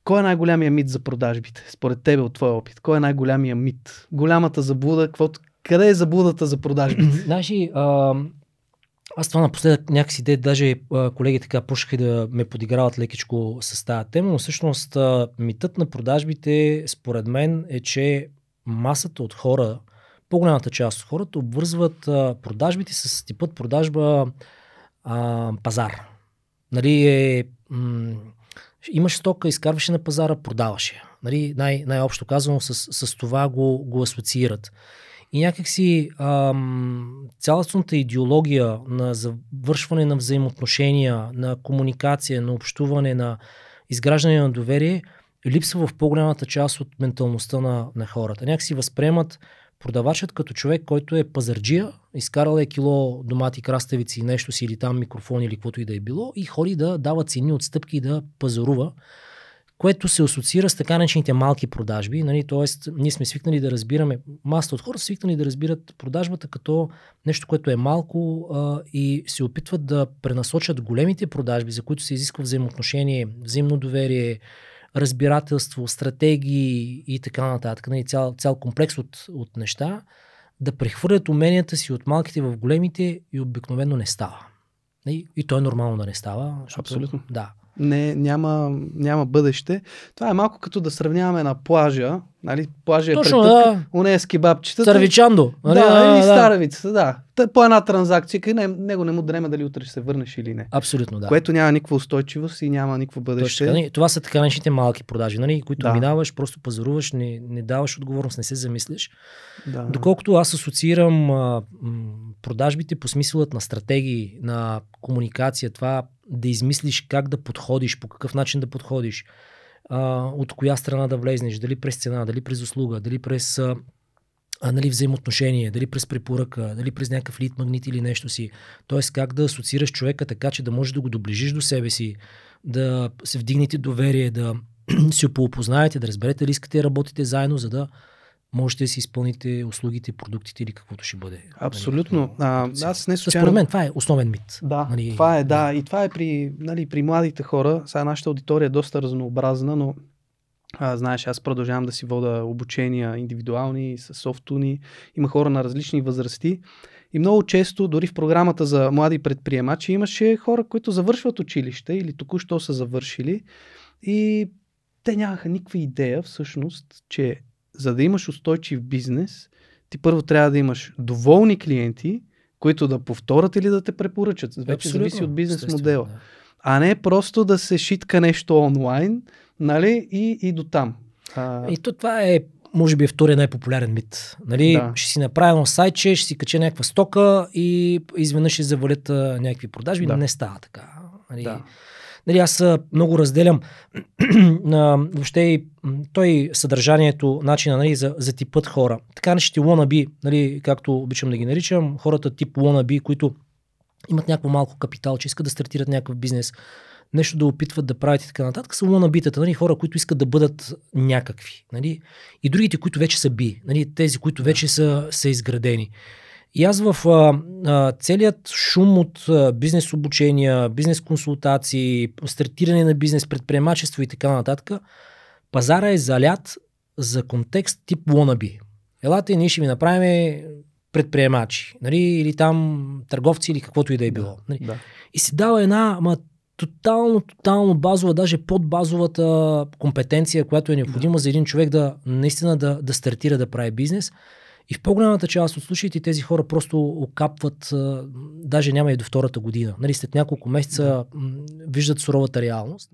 Кой е най-голямия мит за продажбите? Според тебе, от твоя опит. Кой е най-голямия мит? Голямата заблуда, къде е заблудата за продажбите? Значи, аз това напоследък някакси даже колеги така почнаха да ме подиграват лекичко с тази тема, но всъщност митът на продажбите според мен е, че масата от хора, по-голямата част от хората обвързват продажбите с типът продажба пазар. Нали, имаш стока, изкарваш на пазара, продаваш я. Нали, най-общо казано с това го асоциират. И някакси цялостната идеология на завършване на взаимоотношения, на комуникация, на общуване, на изграждане на доверие липсва в по-голямата част от менталността на хората. Някакси възприемат продавачът като човек, който е пазарджия, изкарал е кило домати, краставици и нещо си, или там микрофон или каквото и да е било, и ходи да дава цени, отстъпки и да пазарува, което се асоциира с така наречените малки продажби. Нали? Тоест, ние сме свикнали да разбираме, масата от хора са свикнали да разбират продажбата като нещо, което е малко и се опитват да пренасочат големите продажби, за които се изисква взаимоотношение, взаимно доверие, разбирателство, стратегии и така нататък. Нали? Цял комплекс от неща, да прехвърлят уменията си от малките в големите и обикновено не става. И то е нормално да не става. Абсолютно. Да. Няма бъдеще. Това е малко като да сравняваме на плажа. Нали? Плажа е точно, претък, уне с кебабчетата. Цървичандо. Да, и старавицата, да. По една транзакция, него не му дреме дали утре ще се върнеш или не. Абсолютно, да. Което няма никаква устойчивост и няма никакво бъдеще. Точно, това са така наречените малки продажи, нали? Които минаваш, просто пазаруваш, не даваш отговорност, не се замислиш. Да. Доколкото аз асоциирам продажбите по смисълът на стратегии, на комуникация, това да измислиш как да подходиш, по какъв начин да подходиш, от коя страна да влезнеш, дали през цена, дали през услуга, дали през взаимоотношение, дали през препоръка, дали през някакъв лид магнит или нещо си. Тоест как да асоциираш човека така, че да можеш да го доближиш до себе си, да се вдигнете доверие, да се поопознаете, да разберете ли искате да работите заедно, за да можете да си изпълните услугите, продуктите или каквото ще бъде. Абсолютно. Аз не случайно... Според мен това е основен мит. Да, това е, да. И това е при младите хора. Сега нашата аудитория е доста разнообразна, но знаеш, аз продължавам да си вода обучения индивидуални, с софтуни. Има хора на различни възрасти. И много често, дори в програмата за млади предприемачи, имаше хора, които завършват училище или току-що са завършили. И те нямаха никаква идея всъщност, че за да имаш устойчив бизнес, ти първо трябва да имаш доволни клиенти, които да повторят или да те препоръчат. Вече зависи от бизнес модела. Да. А не просто да се шитка нещо онлайн, нали, и до там. И това е, може би, втория най-популярен мит. Нали? Да. Ще си направя едно сайтче, ще си кача някаква стока и изведнъж ще завалят някакви продажби. Да. Не става така. Нали? Да. Нали, аз много разделям въобще и той съдържанието, начина, нали, за типът хора. Така наречените wannabe, нали, както обичам да ги наричам, хората тип wannabe, които имат някакво малко капитал, че искат да стартират някакъв бизнес, нещо да опитват да правят и така нататък, са wannabe-тата, нали, хора, които искат да бъдат някакви. Нали, и другите, които вече са нали, тези, които вече са изградени. И аз в целият шум от бизнес обучения, бизнес консултации, стартиране на бизнес, предприемачество и така нататък, пазара е залят за контекст тип wannabe. Елате, ние ще ви направим предприемачи, нали, или там търговци или каквото и да е било. Нали. Да. И се дава една тотално базова, даже под базовата компетенция, която е необходима за един човек наистина да стартира да прави бизнес. И в по-голямата част от случаите тези хора просто окапват, даже няма и до втората година. Нали, след няколко месеца виждат суровата реалност.